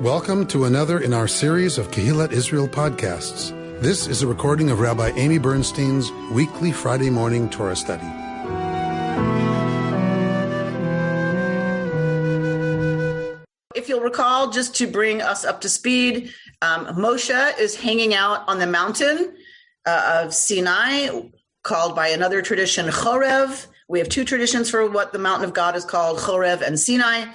Welcome to another in our series of Kehillat Israel podcasts. This is a recording of Rabbi Amy Bernstein's weekly Friday morning Torah study. If you'll recall, just to bring us up to speed, Moshe is hanging out on the mountain of Sinai, called by another tradition Chorev. We have two traditions for what the mountain of God is called, Chorev and Sinai.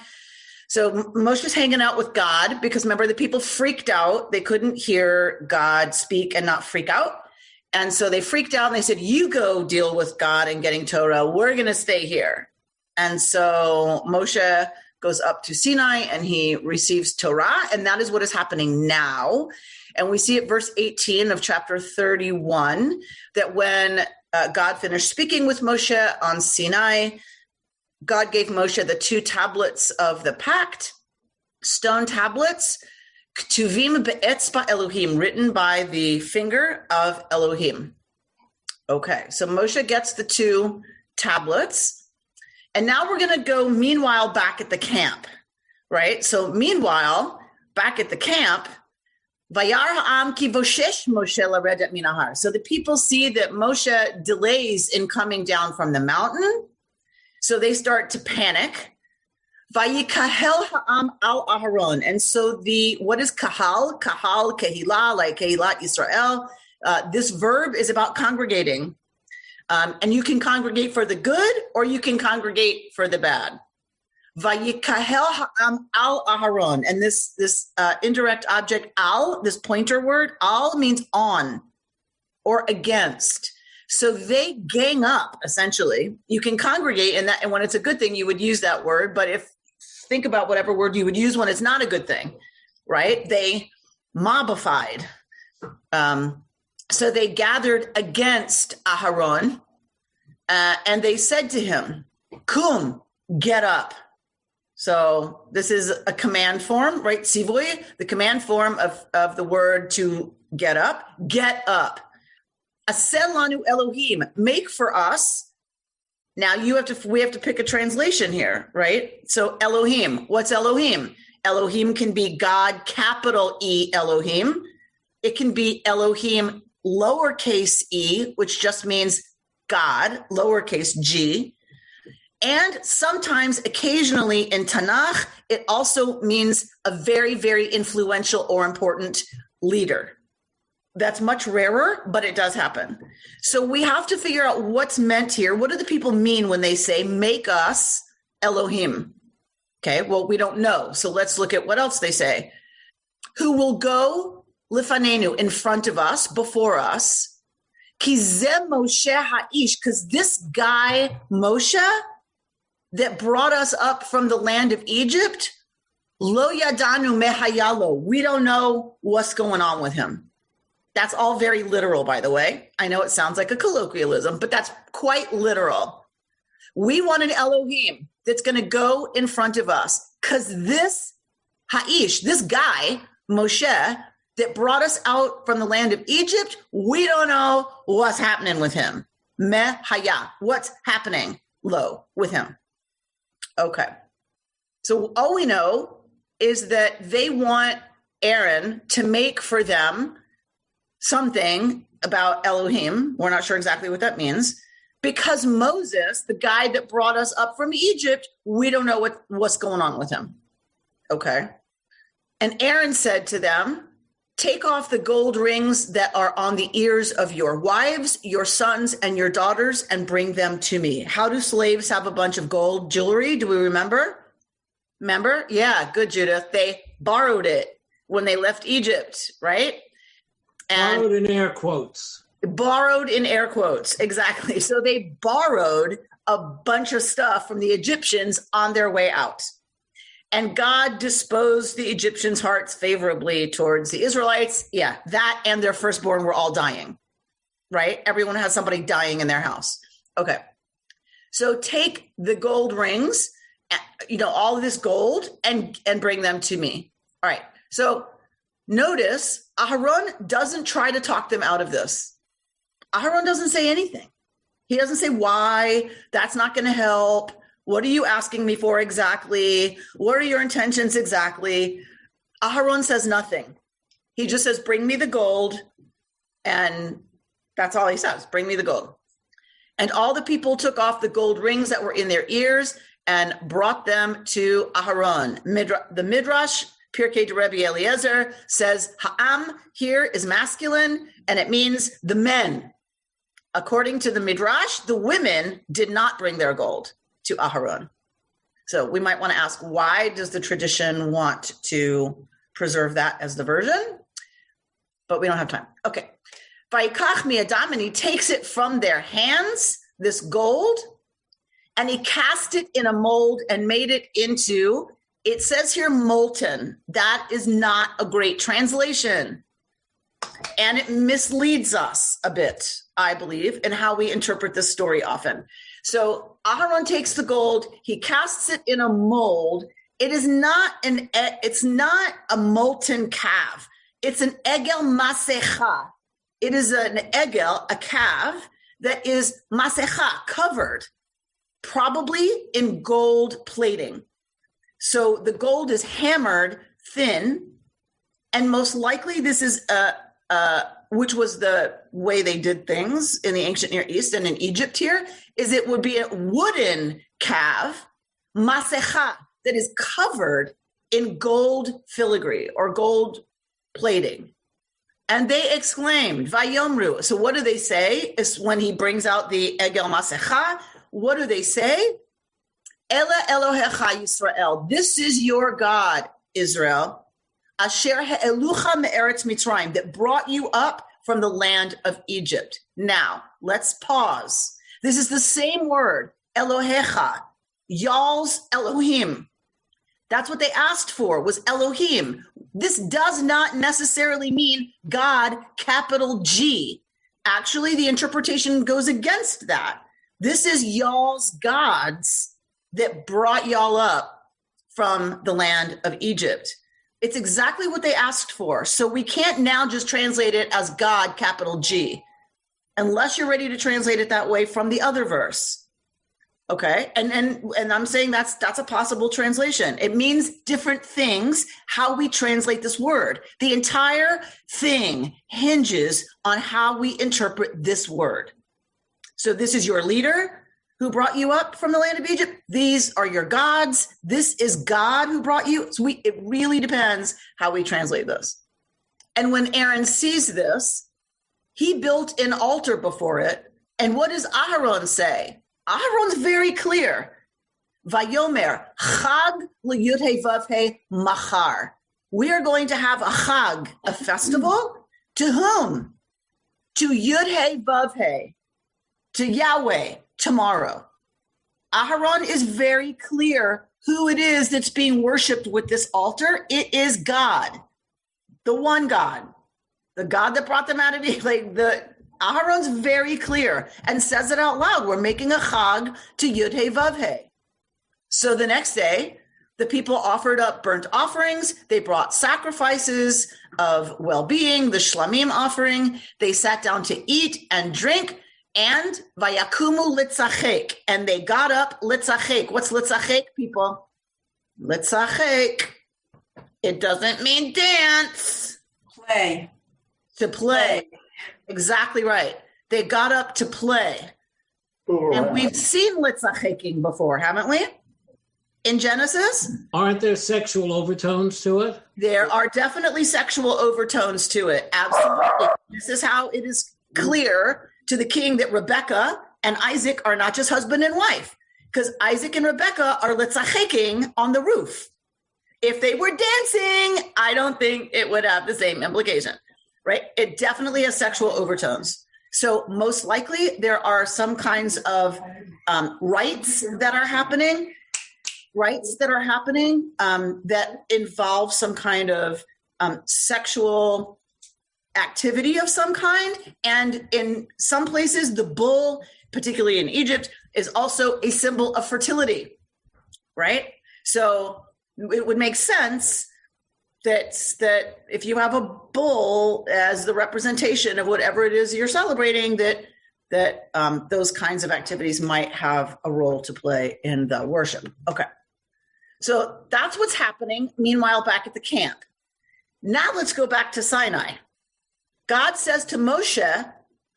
So Moshe's hanging out with God because remember the people freaked out. They couldn't hear God speak and not freak out. And so they freaked out and they said, you go deal with God and getting Torah. We're going to stay here. And so Moshe goes up to Sinai and he receives Torah. And that is what is happening now. And we see at verse 18 of chapter 31 that when God finished speaking with Moshe on Sinai, God gave Moshe the two tablets of the pact, stone tablets, Ktuvim be'etzba Elohim, written by the finger of Elohim. Okay, so Moshe gets the two tablets, and now we're going to go, meanwhile, back at the camp, right? So meanwhile, back at the camp, Vayar ha'am ki voshesh Moshe laredet min hahar. So the people see that Moshe delays in coming down from the mountain. So they start to panic. Vayikahel ha'am al Aharon. And so what is kahal? Kahal, kehillah, like kehilat Yisrael. This verb is about congregating. And you can congregate for the good or you can congregate for the bad. Vayikahel ha'am al Aharon. And this indirect object al, this pointer word, al means on or against. So they gang up, essentially. You can congregate, and when it's a good thing, you would use that word. But think about whatever word you would use when it's not a good thing, right? They mobbified. So they gathered against Aharon, and they said to him, Kum, get up. So this is a command form, right? Sivoy, the command form of the word to get up. Get up. Asel lanu Elohim, make for us. Now we have to pick a translation here, right? So Elohim, what's Elohim? Elohim can be God, capital E Elohim. It can be Elohim, lowercase e, which just means God, lowercase g. And sometimes, occasionally in Tanakh, it also means a very, very influential or important leader. That's much rarer, but it does happen. So we have to figure out what's meant here. What do the people mean when they say, make us Elohim? Okay, well, we don't know. So let's look at what else they say. Who will go lifanenu, in front of us, before us. Ki zeh Moshe ha'ish, because this guy, Moshe, that brought us up from the land of Egypt, lo yadanu mehayalo. We don't know what's going on with him. That's all very literal, by the way. I know it sounds like a colloquialism, but that's quite literal. We want an Elohim that's going to go in front of us because this Ha'ish, this guy, Moshe, that brought us out from the land of Egypt, we don't know what's happening with him. Meh haya, what's happening low with him? Okay. So all we know is that they want Aaron to make for them something about Elohim. We're not sure exactly what that means. Because Moses, the guy that brought us up from Egypt, we don't know what's going on with him. Okay. And Aaron said to them, take off the gold rings that are on the ears of your wives, your sons, and your daughters, and bring them to me. How do slaves have a bunch of gold jewelry? Do we remember? Remember? Yeah, good, Judith. They borrowed it when they left Egypt, right? And borrowed in air quotes. Borrowed in air quotes, exactly. So they borrowed a bunch of stuff from the Egyptians on their way out. And God disposed the Egyptians' hearts favorably towards the Israelites. Yeah, that and their firstborn were all dying, right? Everyone has somebody dying in their house. Okay. So take the gold rings, all of this gold, and bring them to me. All right. So notice Aharon doesn't try to talk them out of this. Aharon doesn't say anything. He doesn't say why. That's not going to help. What are you asking me for exactly? What are your intentions exactly? Aharon says nothing. He just says, bring me the gold. And that's all he says, bring me the gold. And all the people took off the gold rings that were in their ears and brought them to Aharon. The Midrash, Pirkei de Rabbi Eliezer, says ha'am here is masculine, and it means the men. According to the Midrash, the women did not bring their gold to Aharon. So we might want to ask, why does the tradition want to preserve that as the version? But we don't have time. Okay. Vayikach mi'adam, and he takes it from their hands, this gold, and he cast it in a mold and made it into, it says here, molten. That is not a great translation. And it misleads us a bit, I believe, in how we interpret this story often. So Aharon takes the gold, he casts it in a mold. It's not a molten calf. It's an egel masecha. It is an egel, a calf, that is masecha, covered, probably in gold plating. So the gold is hammered thin, and most likely this is which was the way they did things in the ancient Near East and in Egypt here, is it would be a wooden calf, masecha, that is covered in gold filigree or gold plating. And they exclaimed, Vayomru. So what do they say? Is when he brings out the Egel Masecha, what do they say? Ela Elohecha Yisrael. This is your God, Israel. Asher ha'elucha me'eretz Mitzrayim, that brought you up from the land of Egypt. Now, let's pause. This is the same word, Elohecha, Yael's Elohim. That's what they asked for, was Elohim. This does not necessarily mean God, capital G. Actually, the interpretation goes against that. This is y'all's gods that brought y'all up from the land of Egypt. It's exactly what they asked for. So we can't now just translate it as God, capital G, unless you're ready to translate it that way from the other verse. Okay, and I'm saying that's a possible translation. It means different things, how we translate this word. The entire thing hinges on how we interpret this word. So this is your leader who brought you up from the land of Egypt. These are your gods. This is God who brought you. So it really depends how we translate this. And when Aaron sees this, he built an altar before it. And what does Aharon say? Aharon's very clear. Vayomer, Chag l'Yud Hei Vav Hei Machar. We are going to have a Chag, a festival. To whom? To Yud Hei Vav Hei, to Yahweh, tomorrow. Aharon is very clear who it is that's being worshipped with this altar. It is God, the one God, the God that brought them out of Egypt. Aharon's very clear and says it out loud. We're making a chag to Yud Hei Vav Hei. So the next day, the people offered up burnt offerings. They brought sacrifices of well-being, the shlamim offering. They sat down to eat and drink, and vayakumu litzachek. And they got up litzachek. What's litzachek, people? Litzachek. It doesn't mean dance. Play. To play. Exactly right. They got up to play. And we've seen litzacheking before, haven't we? In Genesis? Aren't there sexual overtones to it? There are definitely sexual overtones to it. Absolutely. This is how it is clear to the king that Rebecca and Isaac are not just husband and wife, because Isaac and Rebecca are litzacheking on the roof. If they were dancing, I don't think it would have the same implication. Right? It definitely has sexual overtones. So most likely there are some kinds of rites that are happening that involve some kind of sexual activity of some kind. And in some places, the bull, particularly in Egypt, is also a symbol of fertility, right? So it would make sense that if you have a bull as the representation of whatever it is you're celebrating, that those kinds of activities might have a role to play in the worship. Okay. So that's what's happening. Meanwhile, back at the camp, Now let's go back to Sinai. God says to Moshe,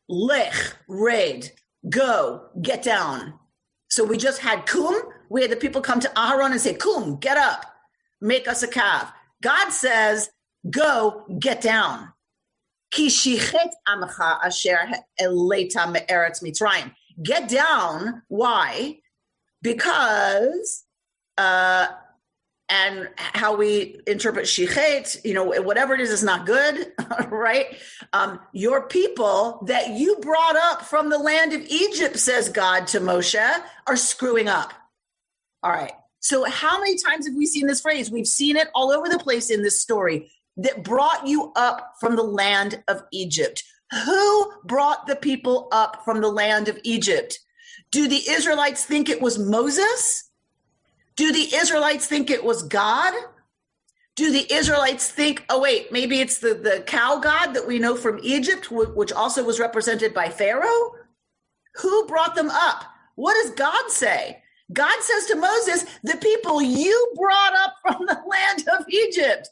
Lech, raid, go, get down. So we just had kum. We had the people come to Aharon and say, kum, get up, make us a calf. God says, go, get down. Ki shichet amcha asher eleta me'eretz Mitzrayim. Get down. Why? Because, and how we interpret shichet, whatever it is not good, right? Your people that you brought up from the land of Egypt, says God to Moshe, are screwing up. All right. So how many times have we seen this phrase? We've seen it all over the place in this story. That brought you up from the land of Egypt. Who brought the people up from the land of Egypt? Do the Israelites think it was Moses? Do the Israelites think it was God? Do the Israelites think, oh, wait, maybe it's the cow god that we know from Egypt, which also was represented by Pharaoh? Who brought them up? What does God say? God says to Moses, the people you brought up from the land of Egypt.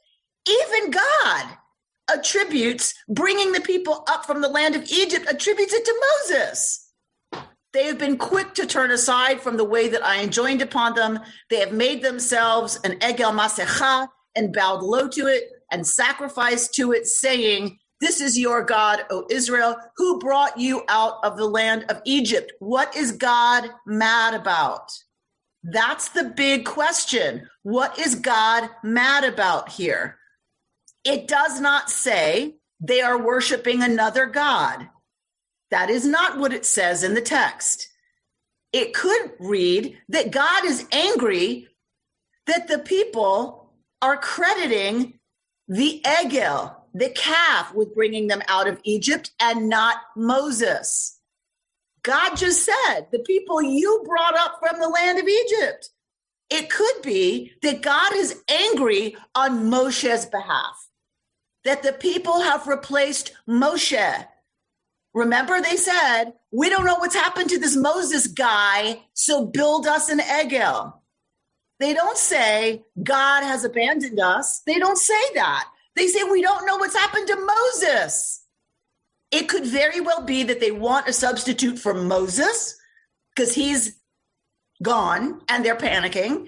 Even God attributes bringing the people up from the land of Egypt, attributes it to Moses. They have been quick to turn aside from the way that I enjoined upon them. They have made themselves an egel masecha and bowed low to it and sacrificed to it, saying, this is your God, O Israel, who brought you out of the land of Egypt. What is God mad about? That's the big question. What is God mad about here? It does not say they are worshiping another God. That is not what it says in the text. It could read that God is angry that the people are crediting the egel, the calf, with bringing them out of Egypt and not Moses. God just said, the people you brought up from the land of Egypt. It could be that God is angry on Moshe's behalf, that the people have replaced Moshe. Remember, they said, we don't know what's happened to this Moses guy, so build us an egel. They don't say God has abandoned us. They don't say that. They say we don't know what's happened to Moses. It could very well be that they want a substitute for Moses because he's gone and they're panicking.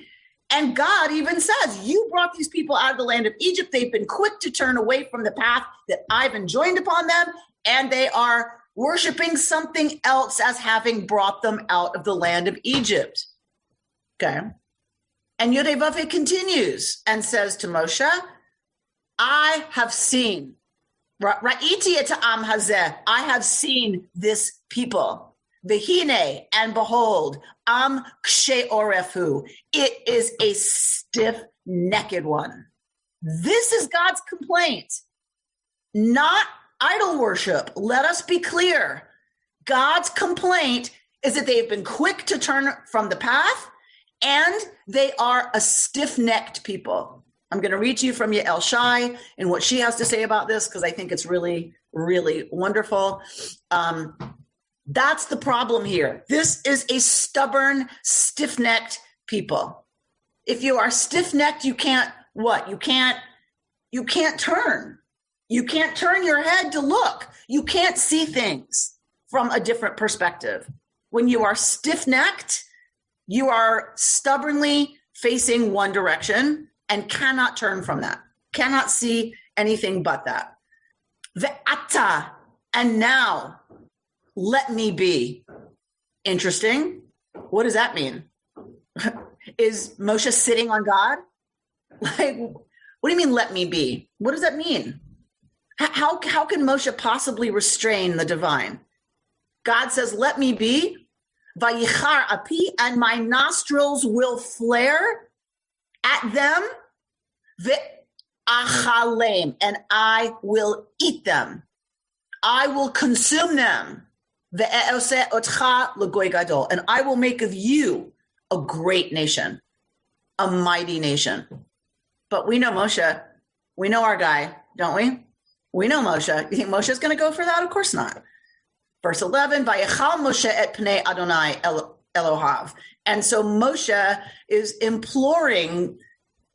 And God even says, you brought these people out of the land of Egypt. They've been quick to turn away from the path that I've enjoined upon them. And they are worshiping something else as having brought them out of the land of Egypt. Okay. And Yudevavhe continues and says to Moshe, I have seen, Ra'iti et ha'am hazeh, I have seen this people. V'hine, and behold, am kshe orefu, it is a stiff-necked one. This is God's complaint, not idol worship. Let us be clear. God's complaint is that they have been quick to turn from the path and they are a stiff-necked people. I'm going to read to you from Yael Shai and what she has to say about this because I think it's really, really wonderful. That's the problem here. This is a stubborn, stiff-necked people. If you are stiff-necked, you can't what? You can't turn. You can't turn your head to look. You can't see things from a different perspective. When you are stiff-necked, you are stubbornly facing one direction and cannot turn from that, cannot see anything but that. Ve'ata, and now, let me be. Interesting. What does that mean? Is Moshe sitting on God? Like, what do you mean, let me be? What does that mean? How can Moshe possibly restrain the divine? God says, let me be. Vayichar api, and my nostrils will flare at them. Ve'achalem, and I will eat them. I will consume them. Ve'eoseh otcha l'goy gadol, and I will make of you a great nation, a mighty nation. But we know Moshe. We know our guy, don't we? We know Moshe. You think Moshe's going to go for that? Of course not. Verse 11, Vayechal Moshe et pnei Adonai Elohav. And so Moshe is imploring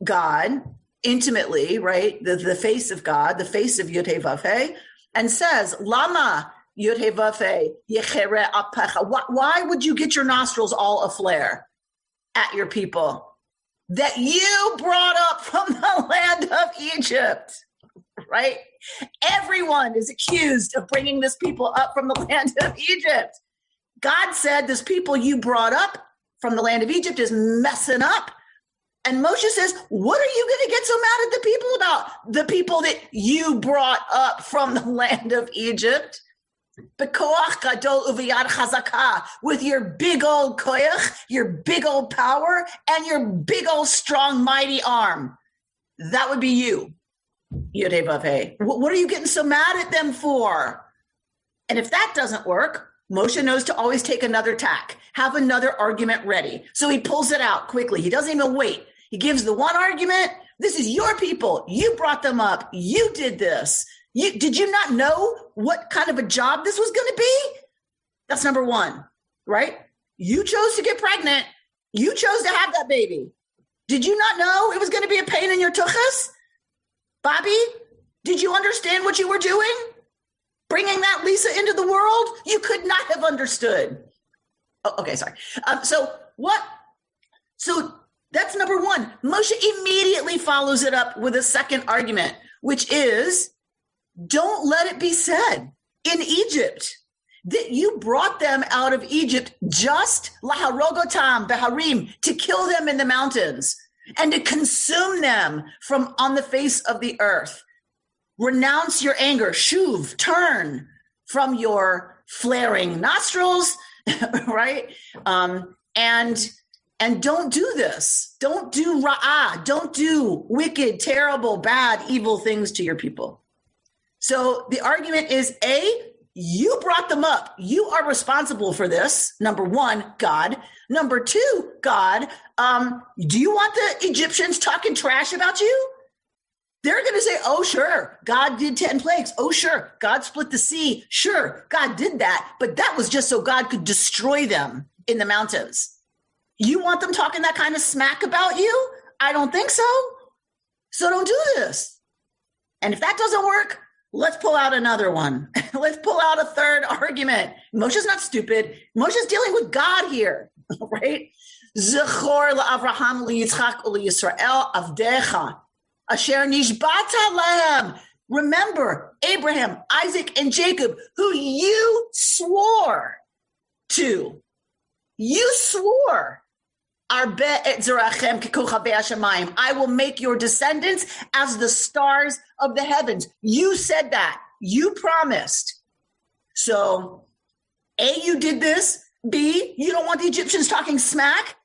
God intimately, right? The face of God, the face of Yud He Vav He, and says, Lama Yud He Vav He Yechere Apecha. Why would you get your nostrils all aflare at your people that you brought up from the land of Egypt, right? Everyone is accused of bringing this people up from the land of Egypt. God said, this people you brought up from the land of Egypt is messing up. And Moshe says, what are you going to get so mad at the people about? The people that you brought up from the land of Egypt. B'koach gadol uviyad chazaka, with your big old koyach, your big old power, and your big old strong, mighty arm. That would be you, Yud He Vav He. What are you getting so mad at them for? And if that doesn't work, Moshe knows to always take another tack, have another argument ready. So he pulls it out quickly. He doesn't even wait. He gives the one argument. This is your people. You brought them up. You did this. Did you not know what kind of a job this was going to be? That's number one, right? You chose to get pregnant. You chose to have that baby. Did you not know it was going to be a pain in your tuchus? Bobby, did you understand what you were doing? Bringing that Lisa into the world? You could not have understood. Oh, okay, sorry. So that's number one. Moshe immediately follows it up with a second argument, which is, don't let it be said in Egypt that you brought them out of Egypt just laharogotam beharim, to kill them in the mountains and to consume them from on the face of the earth. Renounce your anger, shuv, turn from your flaring nostrils, right? And don't do this. Don't do ra'ah. Don't do wicked, terrible, bad, evil things to your people. So the argument is, A, you brought them up. You are responsible for this. Number one, God. Number two, God, do you want the Egyptians talking trash about you? They're going to say, oh, sure, God did 10 plagues. Oh, sure, God split the sea. Sure, God did that. But that was just so God could destroy them in the mountains. You want them talking that kind of smack about you? I don't think so. So don't do this. And if that doesn't work, let's pull out another one. Let's pull out a third argument. Moshe's not stupid. Moshe's dealing with God here, right? Zechor la'Avraham li'Yitzchak u'li'Yisrael avdecha asher nishbata lahem. Remember Abraham, Isaac, and Jacob, who you swore to. You swore. Arbe et zerachem kekochavei hashamayim. I will make your descendants as the stars of the heavens. You said that. You promised. So, A, you did this. B, you don't want the Egyptians talking smack.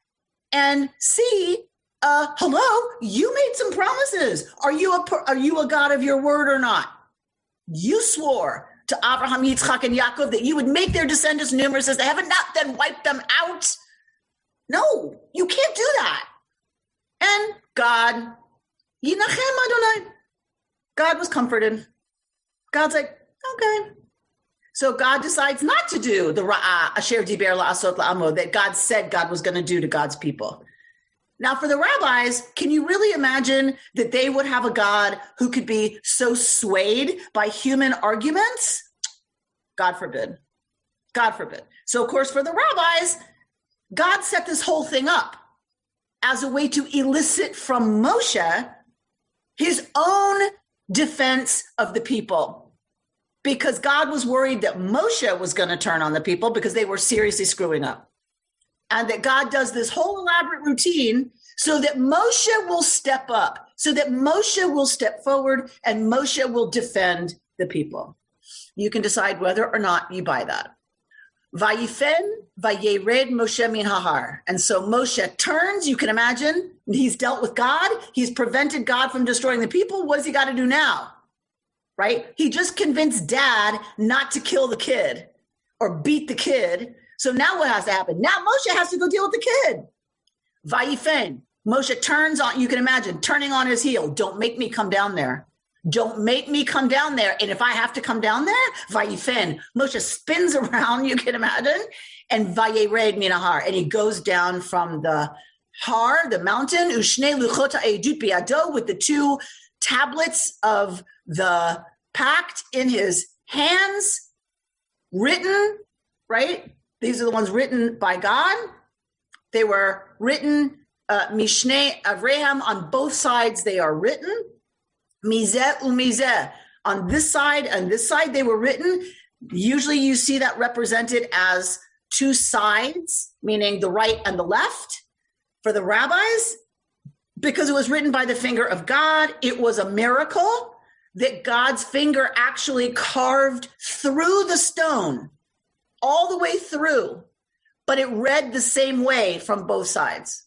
And C, hello, you made some promises. Are you a God of your word or not? You swore to Abraham, Yitzchak, and Yaakov that you would make their descendants numerous as the heaven, not then wipe them out. No, you can't do that. And God, Yinachem Adonai. God was comforted. God's like, okay. So God decides not to do the Ra'ah, Asher Diber La'asot La'amo, that God said God was going to do to God's people. Now, for the rabbis, can you really imagine that they would have a God who could be so swayed by human arguments? God forbid. God forbid. So, of course, for the rabbis, God set this whole thing up as a way to elicit from Moshe his own defense of the people, because God was worried that Moshe was going to turn on the people because they were seriously screwing up. And that God does this whole elaborate routine so that Moshe will step up, so that Moshe will step forward and Moshe will defend the people. You can decide whether or not you buy that. Vayifen vayered Moshe min hahar. And so Moshe turns, you can imagine, he's dealt with God. He's prevented God from destroying the people. What does he got to do now? Right? He just convinced dad not to kill the kid or beat the kid. So now what has to happen? Now Moshe has to go deal with the kid. Vayifen. Moshe turns on, you can imagine, turning on his heel. Don't make me come down there. Don't make me come down there. And if I have to come down there, Vayifen. Moshe spins around, you can imagine, and Vayered min hahar. And he goes down from the har, the mountain, ushne luchot ha'edut biyado, with the 2 tablets of the pact in his hands, written, right? These are the ones written by God. They were written, Mishneh Avraham, on both sides they are written. Mizeh umizeh, on this side and this side they were written. Usually you see that represented as 2 sides, meaning the right and the left for the rabbis, because it was written by the finger of God. It was a miracle that God's finger actually carved through the stone, all the way through, but it read the same way from both sides.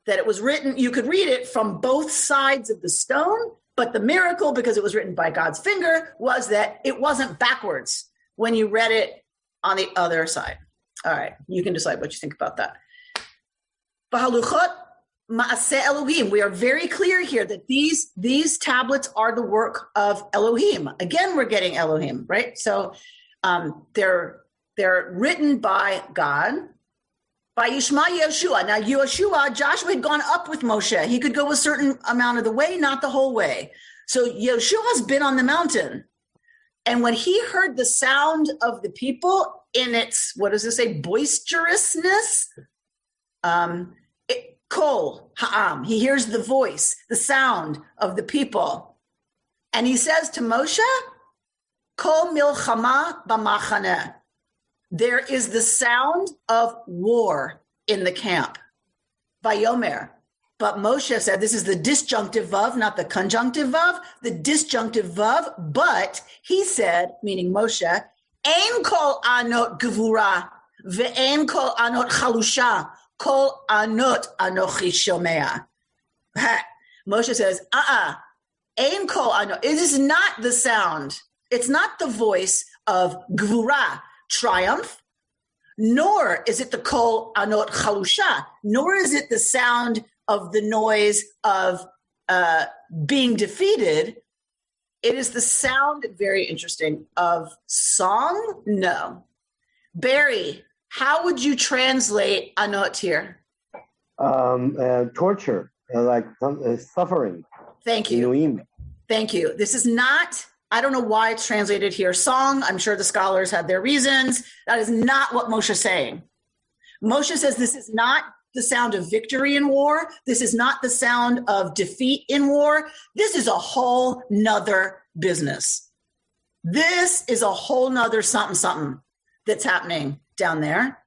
That it was written, you could read it from both sides of the stone, but the miracle, because it was written by God's finger, was that it wasn't backwards when you read it on the other side. All right, you can decide what you think about that. Bahaluchot Ma'aseh Elohim. We are very clear here that these tablets are the work of Elohim. Again, we're getting Elohim, right? So they're written by God. By Yishma Yeshua. Now, Yeshua, Joshua had gone up with Moshe. He could go a certain amount of the way, not the whole way. So Yeshua's been on the mountain. And when he heard the sound of the people in its, what does it say, boisterousness, kol ha'am, he hears the voice, the sound of the people. And he says to Moshe, kol milchama b'machaneh. There is the sound of war in the camp. Vayomer. But Moshe said, this is the disjunctive vav, not the conjunctive vav, the disjunctive vav. But he said, meaning Moshe, ein kol anot gevura, ve'ein kol anot chalusha, kol anot anochi shomea. Moshe says, ein kol anot. It is not the sound. It's not the voice of gevura, triumph, nor is it the kol anot chalusha, nor is it the sound of the noise of being defeated. It is the sound, very interesting, of song? No. Barry, how would you translate anot here? Torture, like suffering. Thank you. Thank you. This is not, I don't know why it's translated here, song. I'm sure the scholars had their reasons. That is not what Moshe is saying. Moshe says this is not the sound of victory in war. This is not the sound of defeat in war. This is a whole nother business. This is a whole nother something that's happening down there.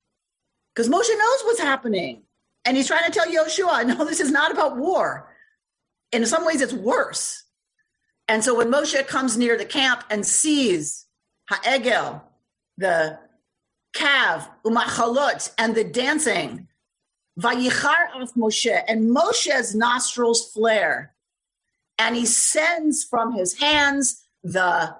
Because Moshe knows what's happening. And he's trying to tell Yoshua, no, this is not about war. In some ways, it's worse. And so when Moshe comes near the camp and sees ha'egel, the calf, umachalot, and the dancing, vayichar af Moshe, and Moshe's nostrils flare, and he sends from his hands the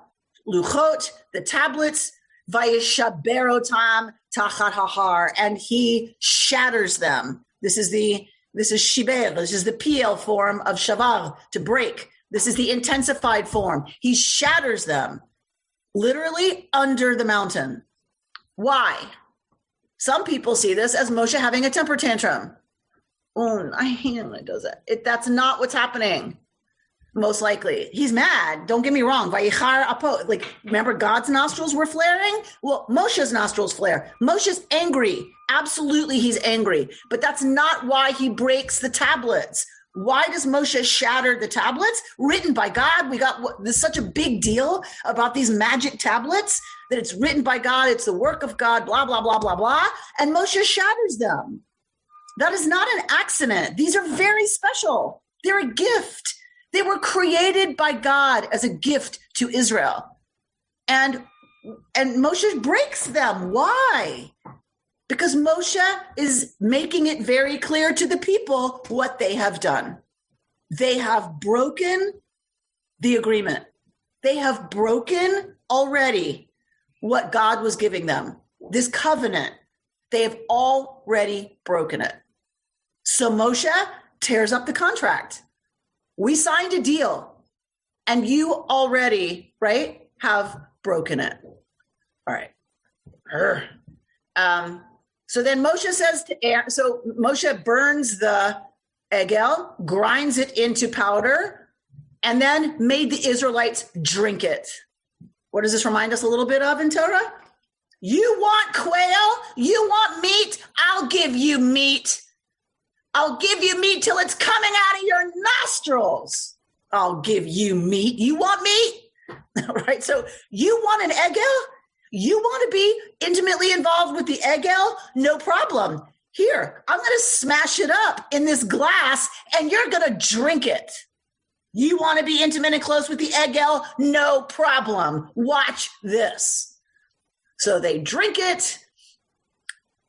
luchot, the tablets, vayishaberotam tachat hahar, and he shatters them. This is shiber, this is the PL form of shavar, to break. This is the intensified form. He shatters them, literally under the mountain. Why? Some people see this as Moshe having a temper tantrum. Oh, I hate it when it does that. That's not what's happening. Most likely. He's mad. Don't get me wrong. Vayichar apo. Like, remember God's nostrils were flaring? Well, Moshe's nostrils flare. Moshe's angry. Absolutely, he's angry. But that's not why he breaks the tablets. Why does Moshe shatter the tablets? Written by God. There's such a big deal about these magic tablets that it's written by God. It's the work of God, blah, blah, blah, blah, blah. And Moshe shatters them. That is not an accident. These are very special. They're a gift. They were created by God as a gift to Israel. And Moshe breaks them. Why? Because Moshe is making it very clear to the people what they have done. They have broken the agreement. They have broken already what God was giving them. This covenant, they have already broken it. So Moshe tears up the contract. We signed a deal, and you already, right, have broken it. All right. So then Moshe says to Aaron, so Moshe burns the egel, grinds it into powder, and then made the Israelites drink it. What does this remind us a little bit of in Torah? You want quail? You want meat? I'll give you meat. I'll give you meat till it's coming out of your nostrils. I'll give you meat. You want meat? Right? So you want an egel? You want to be intimately involved with the egel? No problem. Here, I'm going to smash it up in this glass and you're going to drink it. You want to be intimate and close with the egel? No problem. Watch this. So they drink it.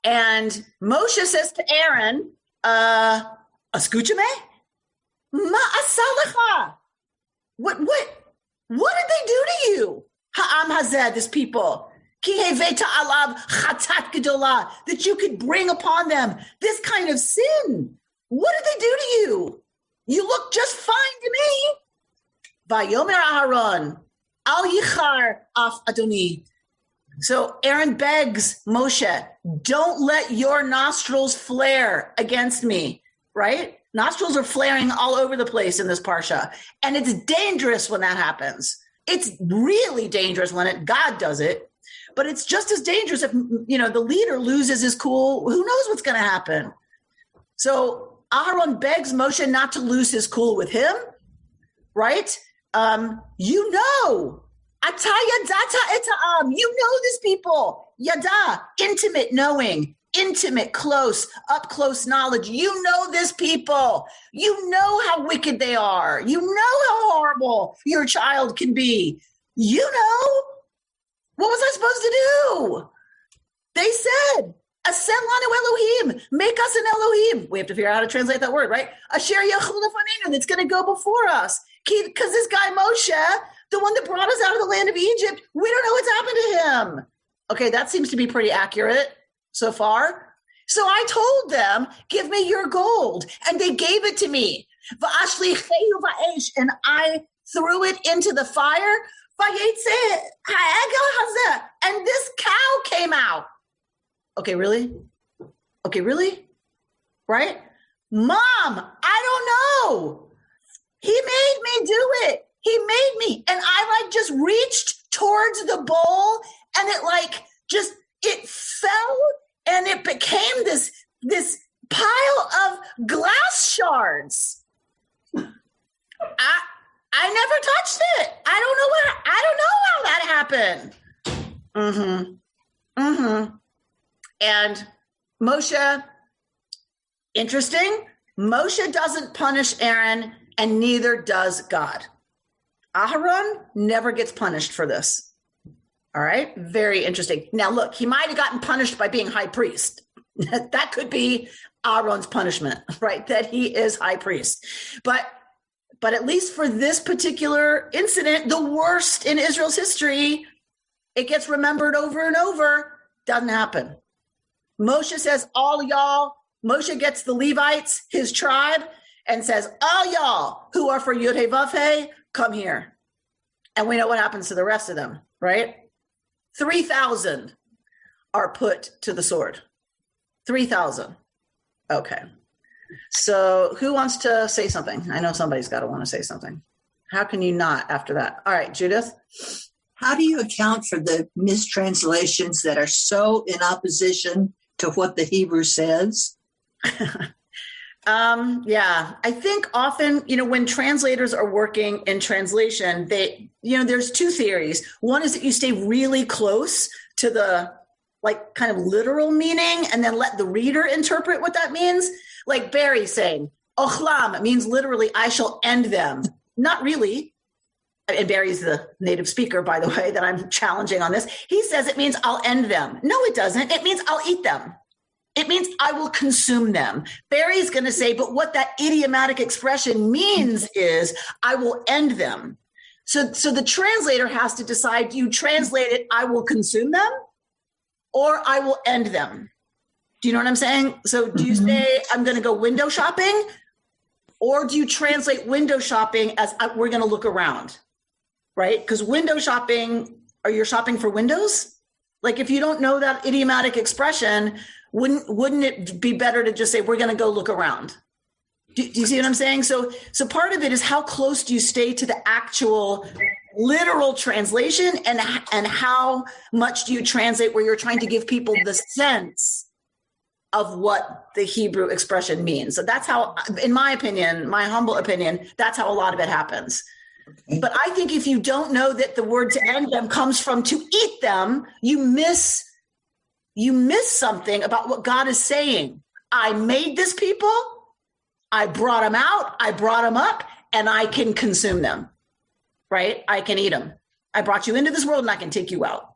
And Moshe says to Aaron, Escúchame? Ma asalecha. What did they do to you? Ha'am hazeh, this people. Ki heveta alav chatat gedolah, that you could bring upon them this kind of sin. What did they do to you? You look just fine to me. Vayomer Aharon, al yichar af Adoni. So Aaron begs Moshe, don't let your nostrils flare against me, right? Nostrils are flaring all over the place in this parsha. And it's dangerous when that happens. It's really dangerous when God does it. But it's just as dangerous if, the leader loses his cool. Who knows what's going to happen? So Aharon begs Moshe not to lose his cool with him, right? You know this people. Yada, intimate knowing, intimate, close, up close knowledge. You know this people. You know how wicked they are. You know how horrible your child can be. You know. What was I supposed to do? They said, Ascend lanu Elohim, make us an Elohim. We have to figure out how to translate that word, right? Asher yachul lefanenu, that's going to go before us. Because this guy Moshe, the one that brought us out of the land of Egypt, we don't know what's happened to him. Okay, that seems to be pretty accurate so far. So I told them, give me your gold. And they gave it to me. And I threw it into the fire. And this cow came out. Okay, really? Right? Mom, I don't know. He made me do it. He made me. And I just reached towards the bowl and it fell and it became this pile of glass shards. I never touched it. I don't know how that happened. And Moshe, interesting, Moshe doesn't punish Aaron and neither does God. Aharon never gets punished for this. All right, very interesting. Now look, he might have gotten punished by being high priest. That could be Aaron's punishment, right? That he is high priest. But at least for this particular incident, the worst in Israel's history, it gets remembered over and over, doesn't happen. Moshe says, all y'all, Moshe gets the Levites, his tribe, and says, all y'all who are for Yud Hey Vav Hey, come here. And we know what happens to the rest of them, right? 3,000 are put to the sword. 3,000. Okay. So who wants to say something? I know somebody's got to want to say something. How can you not after that? All right, Judith. How do you account for the mistranslations that are so in opposition to what the Hebrew says? Yeah, I think often, when translators are working in translation, there's two theories. One is that you stay really close to the kind of literal meaning and then let the reader interpret what that means. Like Barry saying, Ochlam means literally, I shall end them. Not really. And Barry's the native speaker, by the way, that I'm challenging on this. He says it means I'll end them. No, it doesn't. It means I'll eat them. It means I will consume them. Barry's going to say, but what that idiomatic expression means is I will end them. So the translator has to decide, do you translate it, I will consume them, or I will end them? Do you know what I'm saying? So do you say, I'm going to go window shopping, or do you translate window shopping as we're going to look around, right? Because window shopping, are you shopping for windows? Like if you don't know that idiomatic expression, wouldn't it be better to just say, we're going to go look around? Do you see what I'm saying? So part of it is how close do you stay to the actual literal translation, and how much do you translate where you're trying to give people the sense of what the Hebrew expression means. So that's how, in my opinion, my humble opinion, that's how a lot of it happens. Okay. But I think if you don't know that the word to end them comes from to eat them, you miss something about what God is saying. I made this people, I brought them out, I brought them up, and I can consume them, right? I can eat them. I brought you into this world and I can take you out,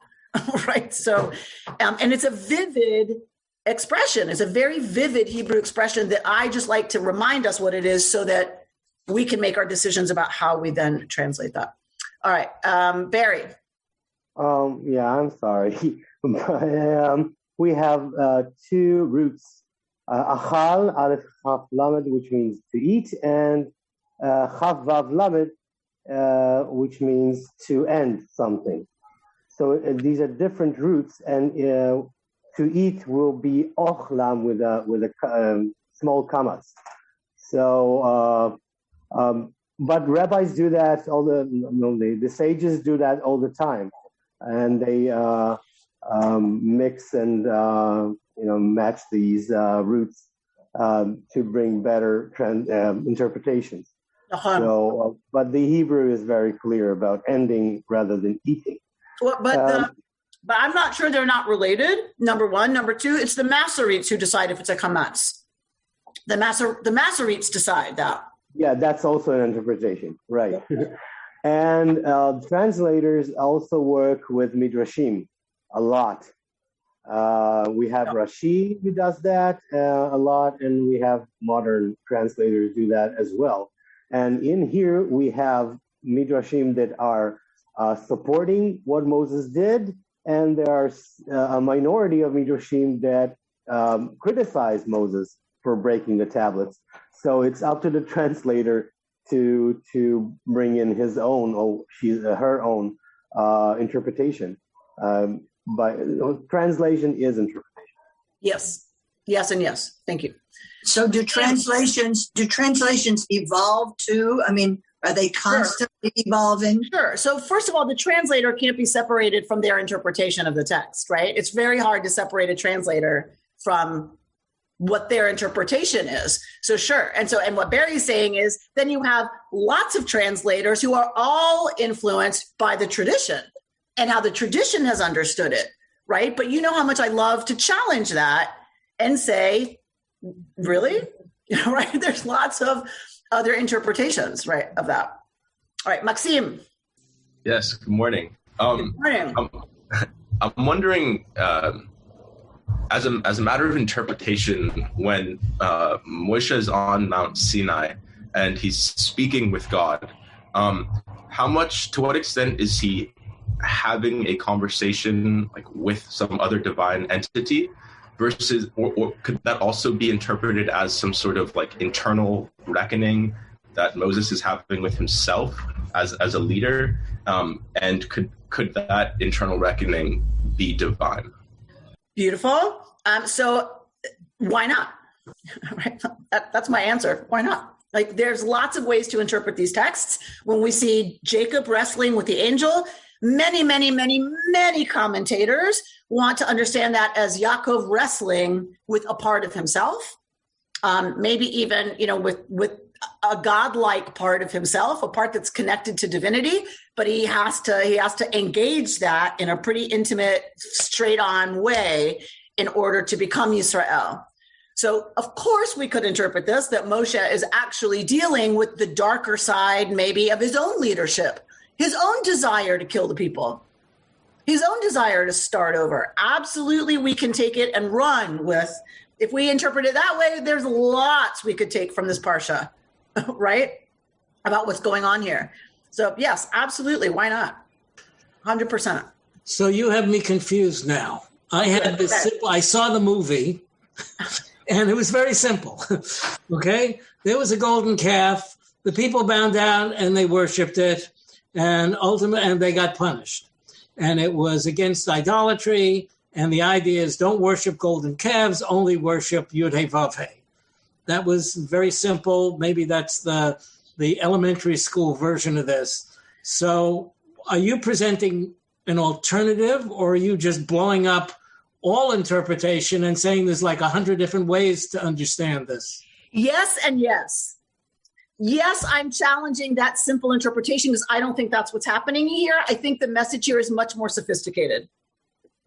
right? So, and it's a vivid expression. It's a very vivid Hebrew expression that I just like to remind us what it is so that we can make our decisions about how we then translate that. All right, Barry. Yeah, I'm sorry. We have two roots, achal, aleph, chaf, lamed, which means to eat, and chaf, vav, lamed, which means to end something. So these are different roots, and to eat will be ochlam with a small kamas. So, but rabbis do that the sages do that all the time, and they mix and match these roots to bring better interpretations. Uh-huh. So, but the Hebrew is very clear about ending rather than eating. Well, but I'm not sure they're not related. Number one. Number two, it's the Masoretes who decide if it's a kamatz. The Masoretes decide that. Yeah, that's also an interpretation, right? And translators also work with midrashim a lot. We have Rashi who does that a lot, and we have modern translators do that as well. And in here we have midrashim that are supporting what Moses did, and there are a minority of midrashim that criticize Moses for breaking the tablets. So it's up to the translator to bring in his own, or her own interpretation. But translation is interpretation. Yes, and yes. Thank you. So do translations evolve too? I mean, are they constantly evolving? Sure. So first of all, the translator can't be separated from their interpretation of the text, right? It's very hard to separate a translator from what their interpretation is. So sure. And what Barry's saying is then you have lots of translators who are all influenced by the tradition and how the tradition has understood it, right? But you know how much I love to challenge that and say, really? Right? There's lots of other interpretations, right, of that. All right, Maxime. Yes, good morning. Good morning. I'm wondering, as a matter of interpretation, when Moshe is on Mount Sinai and he's speaking with God, to what extent is he having a conversation like with some other divine entity versus, or could that also be interpreted as some sort of like internal reckoning that Moses is having with himself as a leader? And could that internal reckoning be divine? Beautiful. So why not? Right? That's my answer. Why not? Like, there's lots of ways to interpret these texts. When we see Jacob wrestling with the angel, many, many, many, many commentators want to understand that as Yaakov wrestling with a part of himself, maybe even, with a godlike part of himself, a part that's connected to divinity, but he has to engage that in a pretty intimate, straight-on way in order to become Yisrael. So, of course, we could interpret this, that Moshe is actually dealing with the darker side, maybe, of his own leadership, his own desire to kill the people, his own desire to start over. Absolutely, we can take it and run with, if we interpret it that way, there's lots we could take from this parsha, right, about what's going on here. So, yes, absolutely, why not? 100%. So you have me confused now. I saw the movie, and it was very simple, okay? There was a golden calf. The people bowed down, and they worshipped it, and they got punished. And it was against idolatry, And the idea is don't worship golden calves, only worship Yud-Heh Vav-Heh. That was very simple. Maybe that's the elementary school version of this. So are you presenting an alternative, or are you just blowing up all interpretation and saying there's like 100 different ways to understand this? Yes and yes. Yes, I'm challenging that simple interpretation because I don't think that's what's happening here. I think the message here is much more sophisticated.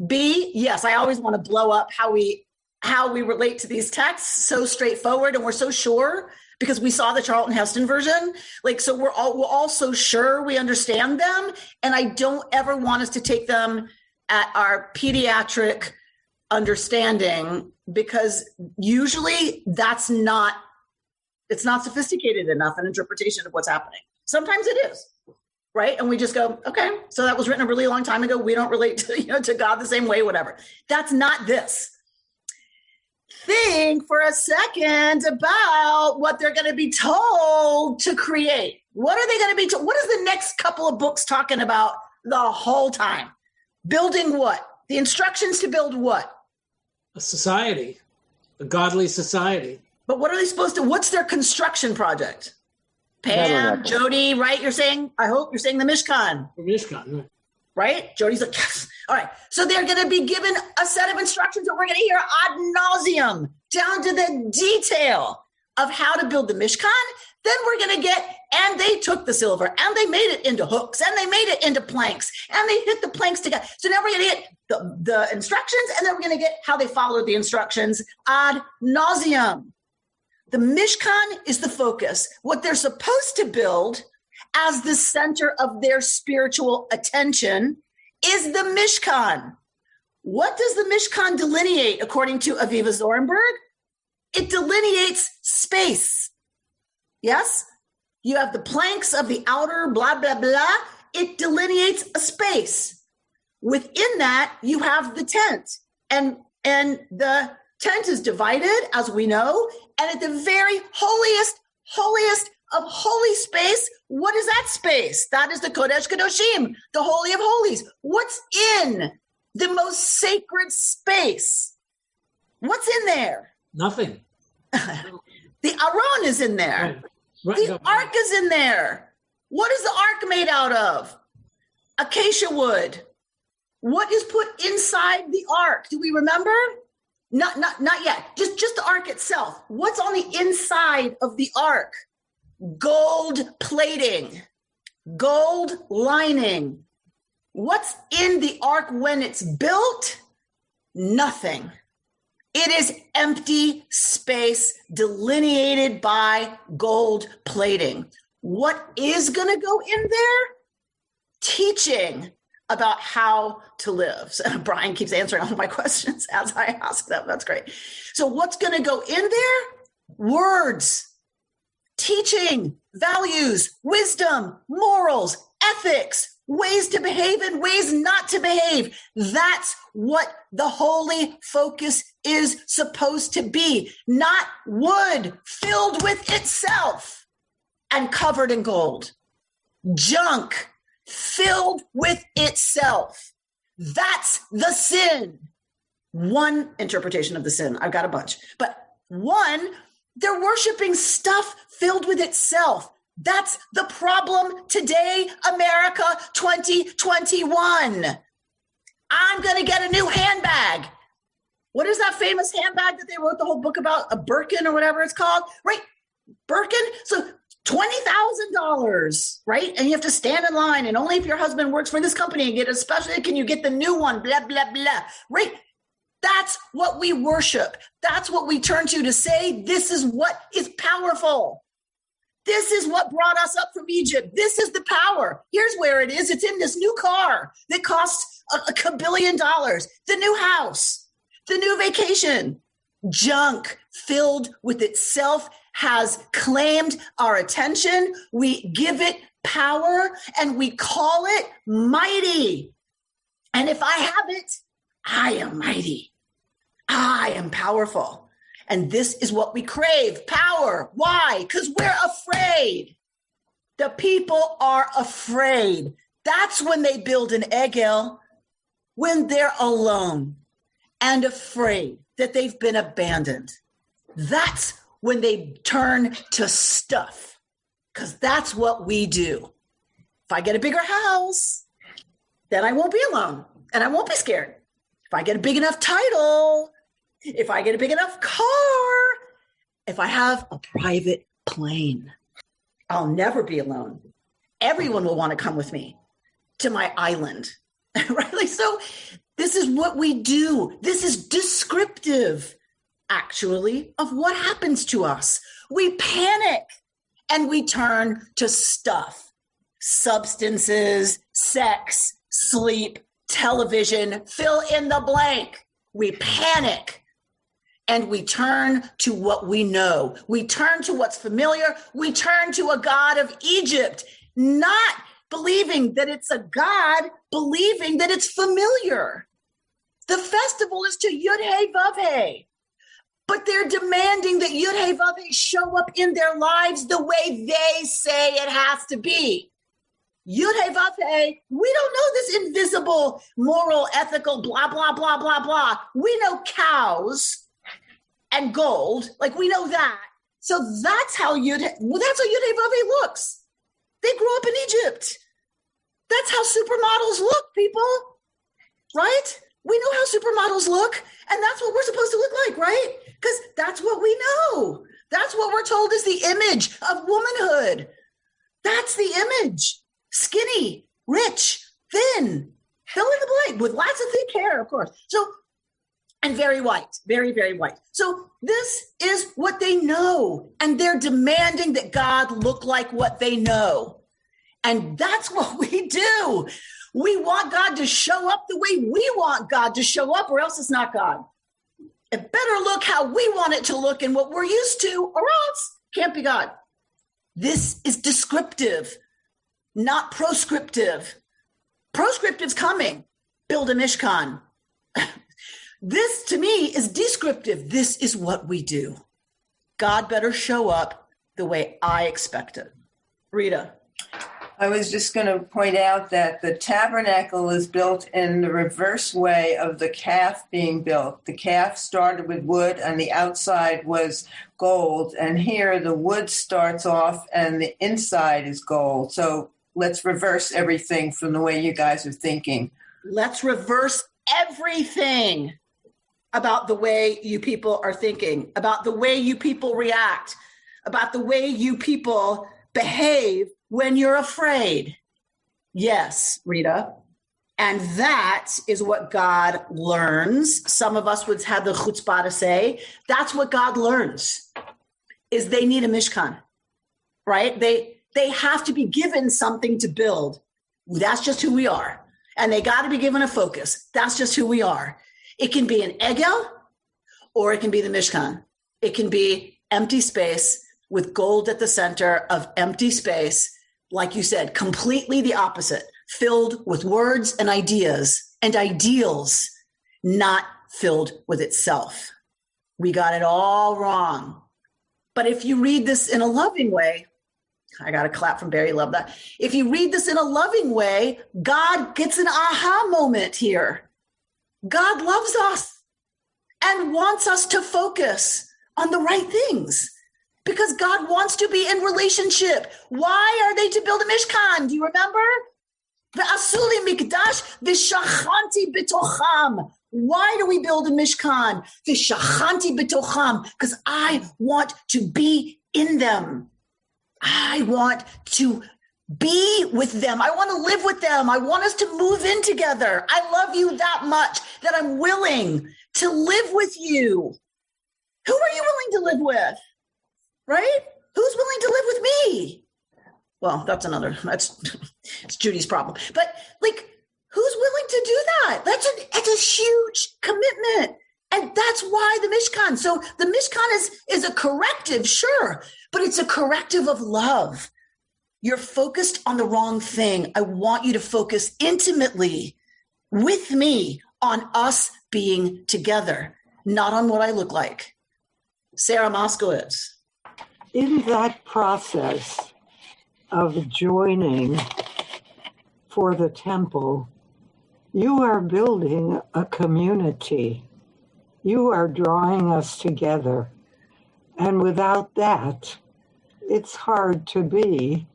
B, yes, I always want to blow up how we relate to these texts, so straightforward, and we're so sure because we saw the Charlton Heston version. Like, so we're all so sure we understand them, and I don't ever want us to take them at our pediatric understanding because usually it's not sophisticated enough an interpretation of what's happening. Sometimes it is. Right? And we just go, okay, so that was written a really long time ago. We don't relate to God the same way, whatever. That's not this. Think for a second about what they're going to be told to create. What are they going to be told? What is the next couple of books talking about the whole time? Building what? The instructions to build what? A society, a godly society. But what are they supposed to, what's their construction project? Pam, Jody, right? I hope you're saying the Mishkan. The Mishkan, right? Jody's like, yes. All right. So they're going to be given a set of instructions that we're going to hear ad nauseum, down to the detail of how to build the Mishkan. Then we're going to get, and they took the silver, and they made it into hooks, and they made it into planks, and they hit the planks together. So now we're going to get the instructions, and then we're going to get how they followed the instructions ad nauseum. The Mishkan is the focus. What they're supposed to build as the center of their spiritual attention is the Mishkan. What does the Mishkan delineate, according to Aviva Zorenberg? It delineates space. Yes? You have the planks of the outer blah, blah, blah. It delineates a space. Within that, you have the tent. And the tent is divided, as we know, and at the very holiest of holy space, what is that space? That is the Kodesh Kadoshim, the Holy of Holies. What's in the most sacred space? What's in there? Nothing. The Aron is in there. Right. The Ark is in there. What is the Ark made out of? Acacia wood. What is put inside the Ark? Do we remember? Not yet. Just the Ark itself. What's on the inside of the Ark? Gold plating, gold lining. What's in the Ark when it's built? Nothing. It is empty space delineated by gold plating. What is going to go in there? Teaching about how to live. So Brian keeps answering all my questions as I ask them. That's great. So what's going to go in there? Words, teaching, values, wisdom, morals, ethics, ways to behave and ways not to behave. That's what the holy focus is supposed to be. Not wood filled with itself and covered in gold. Junk filled with itself. That's the sin. One interpretation of the sin. I've got a bunch. But one, they're worshiping stuff filled with itself. That's the problem today, America 2021. I'm going to get a new handbag. What is that famous handbag that they wrote the whole book about? A Birkin or whatever it's called, right? Birkin. So $20,000, right? And you have to stand in line, and only if your husband works for this company and get a special, can you get the new one, blah, blah, blah, right? That's what we worship. That's what we turn to say, this is what is powerful. This is what brought us up from Egypt. This is the power. Here's where it is. It's in this new car that costs $1 billion, the new house, the new vacation. Junk filled with itself has claimed our attention. We give it power and we call it mighty. And if I have it, I am mighty. I am powerful. And this is what we crave, power. Why? Because we're afraid. The people are afraid. That's when they build an egel, when they're alone. and afraid that they've been abandoned, that's when they turn to stuff, because that's what we do. If I get a bigger house, then I won't be alone and I won't be scared. If I get a big enough title, if I get a big enough car, if I have a private plane, I'll never be alone. Everyone will want to come with me to my island, right? Like, so this is what we do. This is descriptive, actually, of what happens to us. We panic and we turn to stuff, substances, sex, sleep, television, fill in the blank. We panic and we turn to what we know. We turn to what's familiar. We turn to a God of Egypt, not believing that it's a God, believing that it's familiar. The festival is to Yud-Hey Vav-Hey, but they're demanding that Yud-Hey Vav-Hey show up in their lives the way they say it has to be. Yud-Hey Vav-Hey, we don't know this invisible, moral, ethical, blah, blah, blah, blah, blah. We know cows and gold, like we know that. So that's how Yud-Hey Vav-Hey looks. They grew up in Egypt. That's how supermodels look, people, right? We know how supermodels look, and that's what we're supposed to look like, right? Because that's what we know. That's what we're told is the image of womanhood. That's the image. Skinny, rich, thin, fill in the blank, with lots of thick hair, of course. So, and very white, very, very white. So this is what they know, and they're demanding that God look like what they know. And that's what we do. We want God to show up the way we want God to show up, or else it's not God. It better look how we want it to look and what we're used to, or else it can't be God. This is descriptive, not proscriptive. Proscriptive's coming. Build a Mishkan. This, to me, is descriptive. This is what we do. God better show up the way I expect it. Rita. I was just going to point out that the tabernacle is built in the reverse way of the calf being built. The calf started with wood and the outside was gold. And here the wood starts off and the inside is gold. So let's reverse everything from the way you guys are thinking. Let's reverse everything about the way you people are thinking, about the way you people react, about the way you people behave when you're afraid. Yes, Rita. And that is what God learns. Some of us would have the chutzpah to say, that's what God learns, is they need a Mishkan, right? They have to be given something to build. That's just who we are. And they got to be given a focus. That's just who we are. It can be an egel, or it can be the Mishkan. It can be empty space with gold at the center of empty space. Like you said, completely the opposite, filled with words and ideas and ideals, not filled with itself. We got it all wrong. But if you read this in a loving way, I got a clap from Barry, love that. If you read this in a loving way, God gets an aha moment here. God loves us and wants us to focus on the right things because God wants to be in relationship. Why are they to build a Mishkan? Do you remember? Ve'asuli mikdash v'shachanti b'tocham. Why do we build a Mishkan? V'shachanti b'tocham, because I want to be in them. I want to be with them. I want to live with them. I want us to move in together. I love you that much that I'm willing to live with you. Who are you willing to live with? Right? Who's willing to live with me? Well, it's Judy's problem. But like, who's willing to do that? That's a huge commitment. And that's why the Mishkan. So the Mishkan is a corrective, sure, but it's a corrective of love. You're focused on the wrong thing. I want you to focus intimately with me on us being together, not on what I look like. Sarah Moskowitz. In that process of joining for the temple, you are building a community. You are drawing us together. And without that, it's hard to be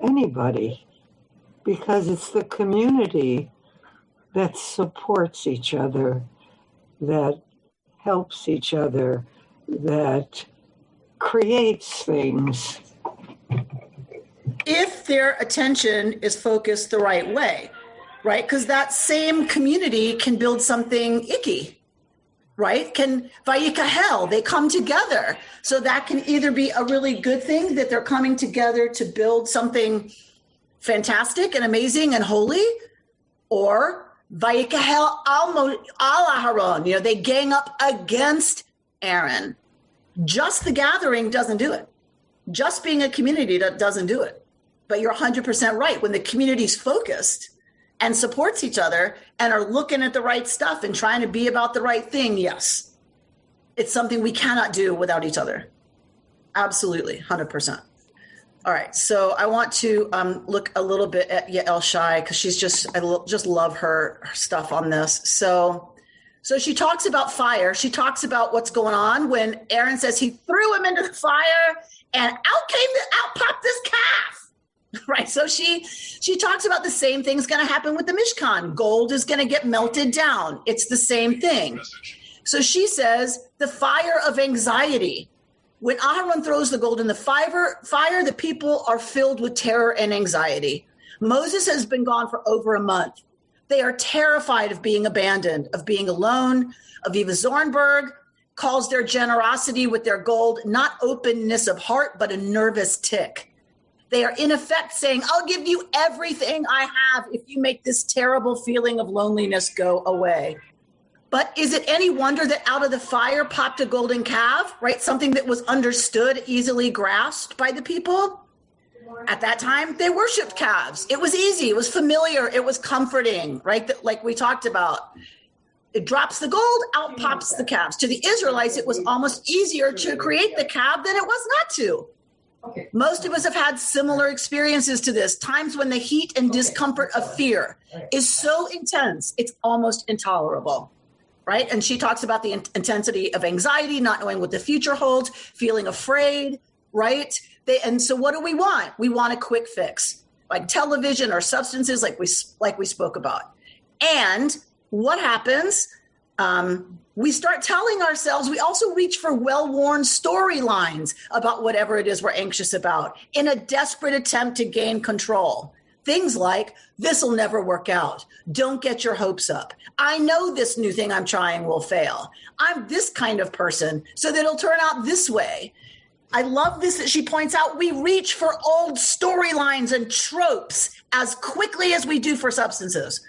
anybody, because it's the community that supports each other, that helps each other, that creates things. If their attention is focused the right way, right? Because that same community can build something icky, right? Can vayikahel, they come together. So that can either be a really good thing that they're coming together to build something fantastic and amazing and holy, or vayikahel al Aharon, they gang up against Aaron. Just the gathering doesn't do it. Just being a community doesn't do it. But you're 100% right. When the community's focused and supports each other and are looking at the right stuff and trying to be about the right thing, yes, it's something we cannot do without each other. Absolutely, 100%. All right, so I want to look a little bit at Yael Shai, because I just love her stuff on this. So she talks about fire. She talks about what's going on when Aaron says he threw him into the fire and out popped this calf. Right. So she talks about the same thing's going to happen with the Mishkan. Gold is going to get melted down. It's the same thing. So she says the fire of anxiety. When Aharon throws the gold in the fire, the people are filled with terror and anxiety. Moses has been gone for over a month. They are terrified of being abandoned, of being alone. Aviva Zornberg calls their generosity with their gold not openness of heart, but a nervous tick. They are in effect saying, I'll give you everything I have if you make this terrible feeling of loneliness go away. But is it any wonder that out of the fire popped a golden calf, right? Something that was understood, easily grasped by the people. At that time, they worshiped calves. It was easy. It was familiar. It was comforting, right? Like we talked about. It drops the gold, out pops the calves. To the Israelites, it was almost easier to create the calf than it was not to. Most of us have had similar experiences to this, times when the heat and discomfort of fear is so intense, it's almost intolerable, right? And she talks about the intensity of anxiety, not knowing what the future holds, feeling afraid, right? And so what do we want? We want a quick fix, like television or substances like we spoke about. And what happens? We start telling ourselves, we also reach for well-worn storylines about whatever it is we're anxious about in a desperate attempt to gain control. Things like, this will never work out. Don't get your hopes up. I know this new thing I'm trying will fail. I'm this kind of person, so that it'll turn out this way. I love this that she points out we reach for old storylines and tropes as quickly as we do for substances,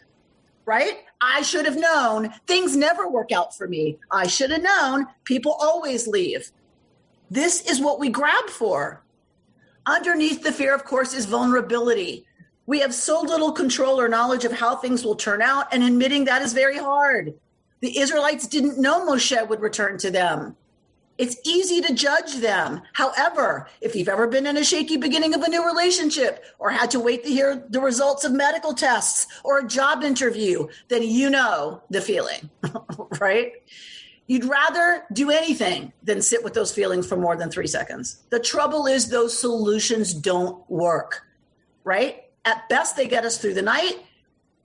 right? I should have known things never work out for me. I should have known people always leave. This is what we grab for. Underneath the fear, of course, is vulnerability. We have so little control or knowledge of how things will turn out, and admitting that is very hard. The Israelites didn't know Moshe would return to them. It's easy to judge them. However, if you've ever been in a shaky beginning of a new relationship or had to wait to hear the results of medical tests or a job interview, then you know the feeling, right? You'd rather do anything than sit with those feelings for more than 3 seconds. The trouble is those solutions don't work, right? At best, they get us through the night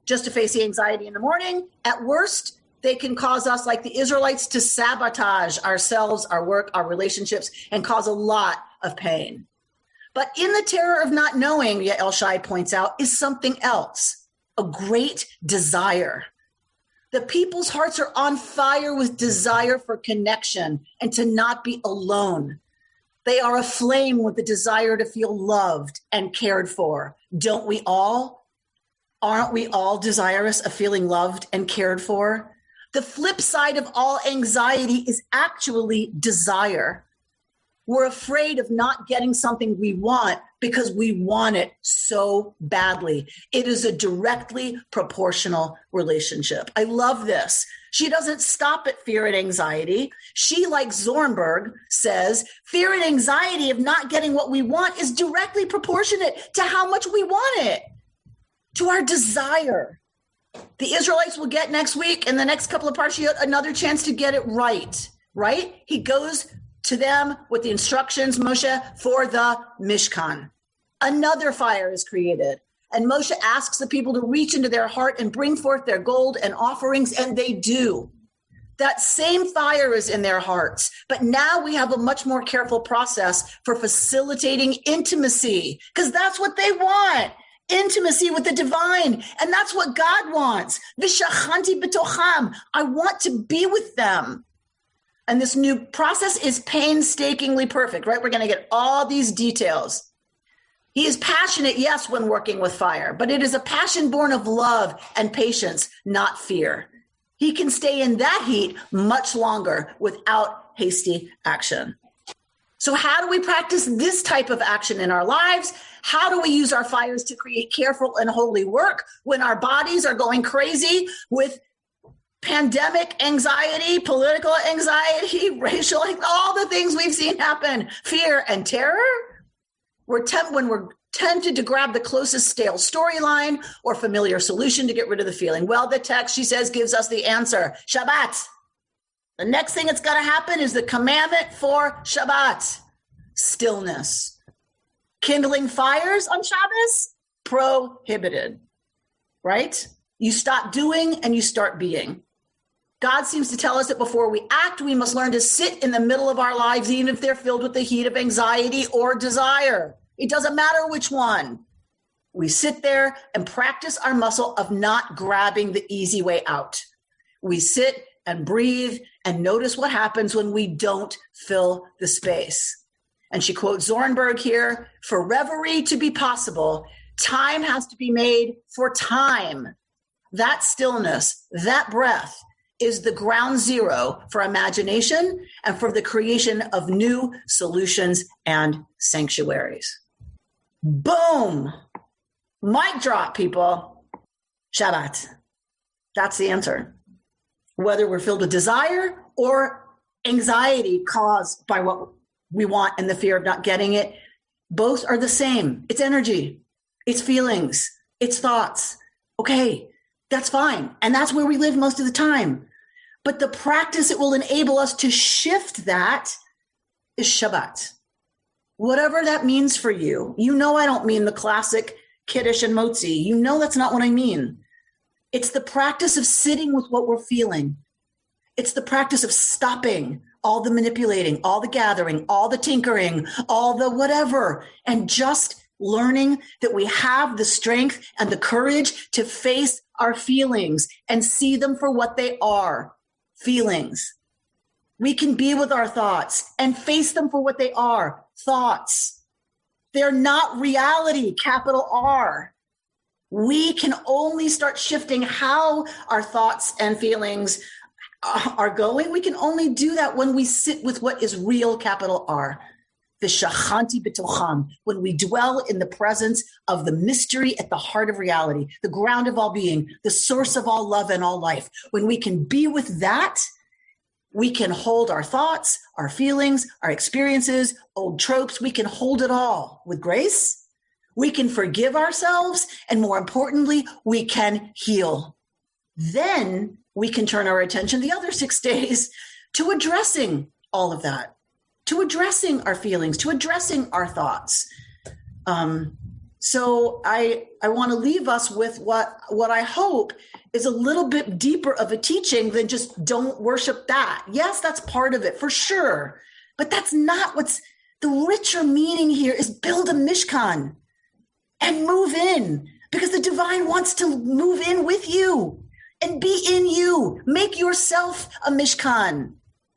just to face the anxiety in the morning. At worst, they can cause us, like the Israelites, to sabotage ourselves, our work, our relationships, and cause a lot of pain. But in the terror of not knowing, Yael Shai points out, is something else, a great desire. The people's hearts are on fire with desire for connection and to not be alone. They are aflame with the desire to feel loved and cared for. Don't we all? Aren't we all desirous of feeling loved and cared for? The flip side of all anxiety is actually desire. We're afraid of not getting something we want because we want it so badly. It is a directly proportional relationship. I love this. She doesn't stop at fear and anxiety. She, like Zornberg, says fear and anxiety of not getting what we want is directly proportionate to how much we want it, to our desire. The Israelites will get next week, in the next couple of parshiot, another chance to get it right? He goes to them with the instructions, Moshe, for the Mishkan. Another fire is created. And Moshe asks the people to reach into their heart and bring forth their gold and offerings, and they do. That same fire is in their hearts. But now we have a much more careful process for facilitating intimacy, because that's what they want. Intimacy with the divine. And that's what God wants. V'shachanti b'tocham. I want to be with them. And this new process is painstakingly perfect, right? We're going to get all these details. He is passionate, yes, when working with fire, but it is a passion born of love and patience, not fear. He can stay in that heat much longer without hasty action. So how do we practice this type of action in our lives? How do we use our fires to create careful and holy work when our bodies are going crazy with pandemic anxiety, political anxiety, racial, all the things we've seen happen, fear and terror? When we're tempted to grab the closest stale storyline or familiar solution to get rid of the feeling. Well, the text, she says, gives us the answer. Shabbat. The next thing that's going to happen is the commandment for Shabbat. Stillness. Kindling fires on Shabbos? Prohibited. Right? You stop doing and you start being. God seems to tell us that before we act, we must learn to sit in the middle of our lives, even if they're filled with the heat of anxiety or desire. It doesn't matter which one. We sit there and practice our muscle of not grabbing the easy way out. We sit and breathe and notice what happens when we don't fill the space. And she quotes Zornberg here, for reverie to be possible, time has to be made for time. That stillness, that breath, is the ground zero for imagination and for the creation of new solutions and sanctuaries. Boom! Mic drop, people. Shabbat. That's the answer. Whether we're filled with desire or anxiety caused by what we want and the fear of not getting it, both are the same. It's energy. It's feelings. It's thoughts. Okay, that's fine. And that's where we live most of the time. But the practice that will enable us to shift that is Shabbat. Whatever that means for you. You know I don't mean the classic Kiddush and Motzi. You know that's not what I mean. It's the practice of sitting with what we're feeling. It's the practice of stopping all the manipulating, all the gathering, all the tinkering, all the whatever, and just learning that we have the strength and the courage to face our feelings and see them for what they are, feelings. We can be with our thoughts and face them for what they are, thoughts. They're not reality, capital R. We can only start shifting how our thoughts and feelings are going. We can only do that when we sit with what is real, capital R. V'shachanti b'tocham, when we dwell in the presence of the mystery at the heart of reality, the ground of all being, the source of all love and all life. When we can be with that, we can hold our thoughts, our feelings, our experiences, old tropes. We can hold it all with grace. We can forgive ourselves. And more importantly, we can heal. Then we can turn our attention the other 6 days to addressing all of that, to addressing our feelings, to addressing our thoughts. So I want to leave us with what I hope is a little bit deeper of a teaching than just don't worship that. Yes, that's part of it for sure. But that's not what's the richer meaning here is build a Mishkan and move in, because the divine wants to move in with you and be in you. Make yourself a Mishkan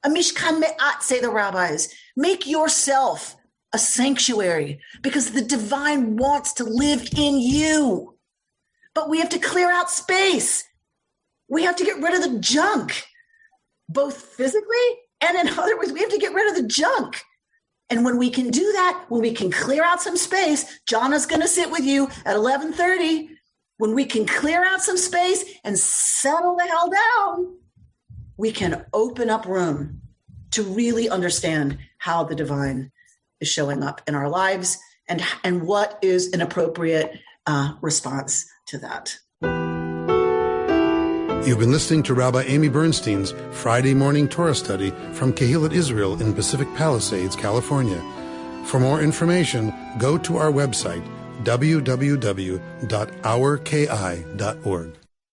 me'at, say the rabbis. Make yourself a sanctuary, because the divine wants to live in you. But we have to clear out space. We have to get rid of the junk, both physically and in other ways. We have to get rid of the junk. And when we can do that, when we can clear out some space, Jonna's going to sit with you at 11:30. When we can clear out some space and settle the hell down, we can open up room to really understand how the divine is showing up in our lives and what is an appropriate response to that. You've been listening to Rabbi Amy Bernstein's Friday Morning Torah Study from Kehillat Israel in Pacific Palisades, California. For more information, go to our website, www.ourki.org.